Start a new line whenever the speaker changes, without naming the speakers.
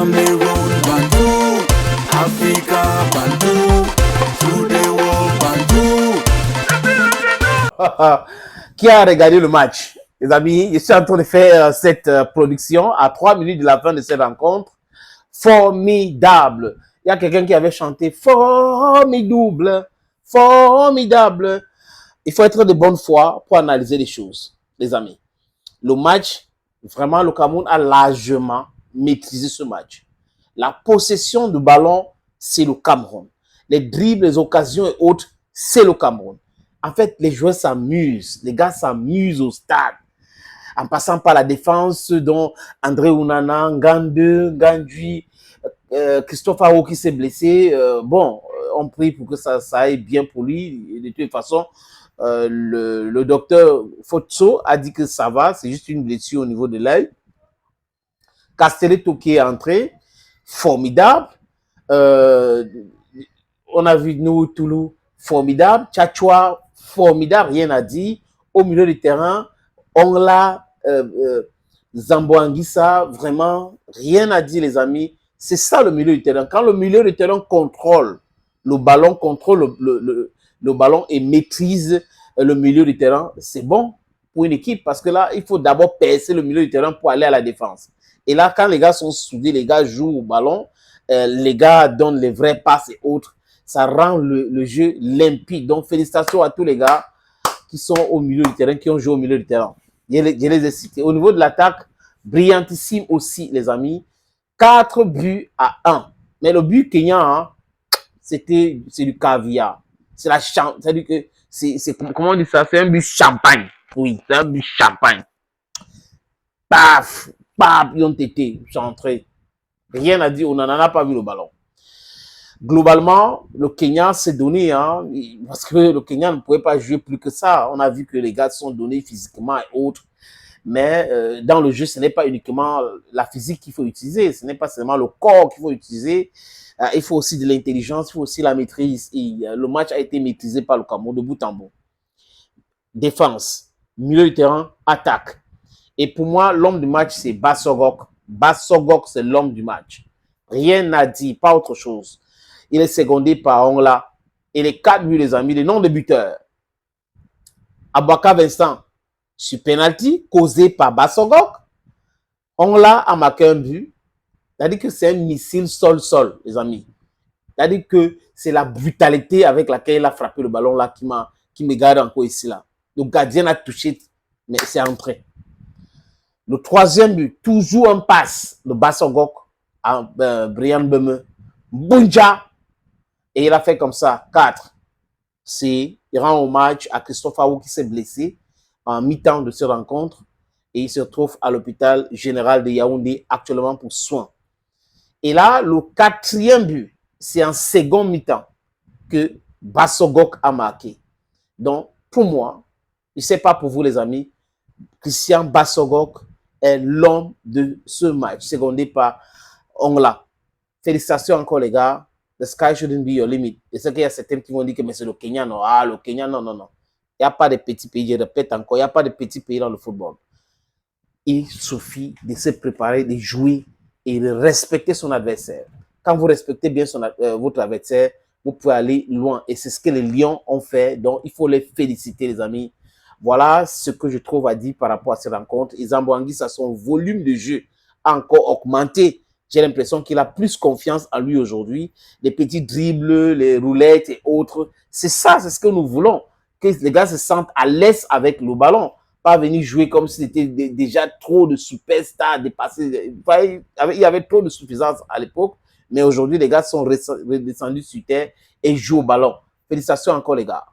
Cameroon, Bantou, Africa, Bantou, through the world, Bantou.
Qui a regardé le match? Les amis, je suis en train de faire cette production à 3 minutes de la fin de cette rencontre. Formidable. Il y a quelqu'un qui avait chanté formidable, formidable. Il faut être de bonne foi pour analyser les choses, les amis. Le match, vraiment, le Cameroun a largement maîtrisé ce match. La possession du ballon, c'est le Cameroun. Les dribbles, les occasions et autres, c'est le Cameroun. En fait, les joueurs s'amusent. Les gars s'amusent au stade. En passant par la défense dont André Onana, Ngande, Ngandji, Christophe Aho qui s'est blessé. On prie pour que ça aille bien pour lui. Et de toute façon, le docteur Fotso a dit que ça va. C'est juste une blessure au niveau de l'œil. Castelletto qui est entré. Formidable. On a vu nous, Toulou, formidable. Tchatchoua, formidable. Rien à dire. Au milieu du terrain, Ongla, Zambo Anguissa, vraiment, rien à dire, les amis. C'est ça le milieu du terrain. Quand le milieu du terrain contrôle le ballon, le ballon et maîtrise le milieu du terrain, c'est bon pour une équipe parce que là, il faut d'abord percer le milieu du terrain pour aller à la défense. Et là, quand les gars sont soudés, les gars jouent au ballon, les gars donnent les vrais passes et autres, ça rend le jeu limpide. Donc, félicitations à tous les gars qui sont au milieu du terrain, qui ont joué au milieu du terrain. Je les ai cités. Au niveau de l'attaque, brillantissime aussi, les amis. 4 buts à 1. Mais le but kenyan, hein, c'est du caviar. C'est la c'est-à-dire que c'est comment on dit ça? C'est un but champagne. Oui, c'est un but champagne. Paf, paf, ils ont été centrés. Rien à dire, on n'en a pas vu le ballon. Globalement, le Kenya s'est donné, hein, parce que le Kenya ne pouvait pas jouer plus que ça. On a vu que les gars sont donnés physiquement et autres. Mais dans le jeu, ce n'est pas uniquement la physique qu'il faut utiliser. Ce n'est pas seulement le corps qu'il faut utiliser. Il faut aussi de l'intelligence, il faut aussi la maîtrise. Et le match a été maîtrisé par le Cameroun de bout en bout. Défense, milieu du terrain, attaque. Et pour moi, l'homme du match, c'est Bassogok. Bassogok, c'est l'homme du match. Rien à dire, pas autre chose. Il est secondé par Ongla. Et les 4 buts, les amis, les noms de buteurs. Abouaka Vincent, sur penalty, causé par Bassogok. Ongla a marqué un but. C'est-à-dire que c'est un missile sol-sol, les amis. C'est-à-dire que c'est la brutalité avec laquelle il a frappé le ballon là qui me garde encore ici là. Le gardien a touché, mais c'est entré. Le 3e but, toujours un passe de Bassogok à Brian Beme. Bunja. Et il a fait comme ça, 4. Il rend hommage à Christophe Aho qui s'est blessé en mi-temps de cette rencontre. Et il se retrouve à l'hôpital général de Yaoundé actuellement pour soins. Et là, le 4e but, c'est en second mi-temps que Bassogok a marqué. Donc, pour moi, je ne sais pas pour vous les amis, Christian Bassogok est l'homme de ce match, secondé par Ongla. Félicitations encore les gars. The sky shouldn't be your limit. Je sais qu'il y a certains qui vont dire que mais c'est le Kenya, non. Ah, le Kenya, non, non, non. Il n'y a pas de petits pays, je répète encore, il n'y a pas de petits pays dans le football. Il suffit de se préparer, de jouer et de respecter son adversaire. Quand vous respectez bien votre adversaire, vous pouvez aller loin. Et c'est ce que les Lions ont fait. Donc, il faut les féliciter, les amis. Voilà ce que je trouve à dire par rapport à cette rencontre. Et Zambo Anguissa, son volume de jeu a encore augmenté. J'ai l'impression qu'il a plus confiance en lui aujourd'hui. Les petits dribbles, les roulettes et autres. C'est ça, c'est ce que nous voulons. Que les gars se sentent à l'aise avec le ballon. Pas venir jouer comme si c'était déjà trop de superstars dépassés. Il y avait trop de suffisance à l'époque. Mais aujourd'hui, les gars sont redescendus sur terre et jouent au ballon. Félicitations encore, les gars.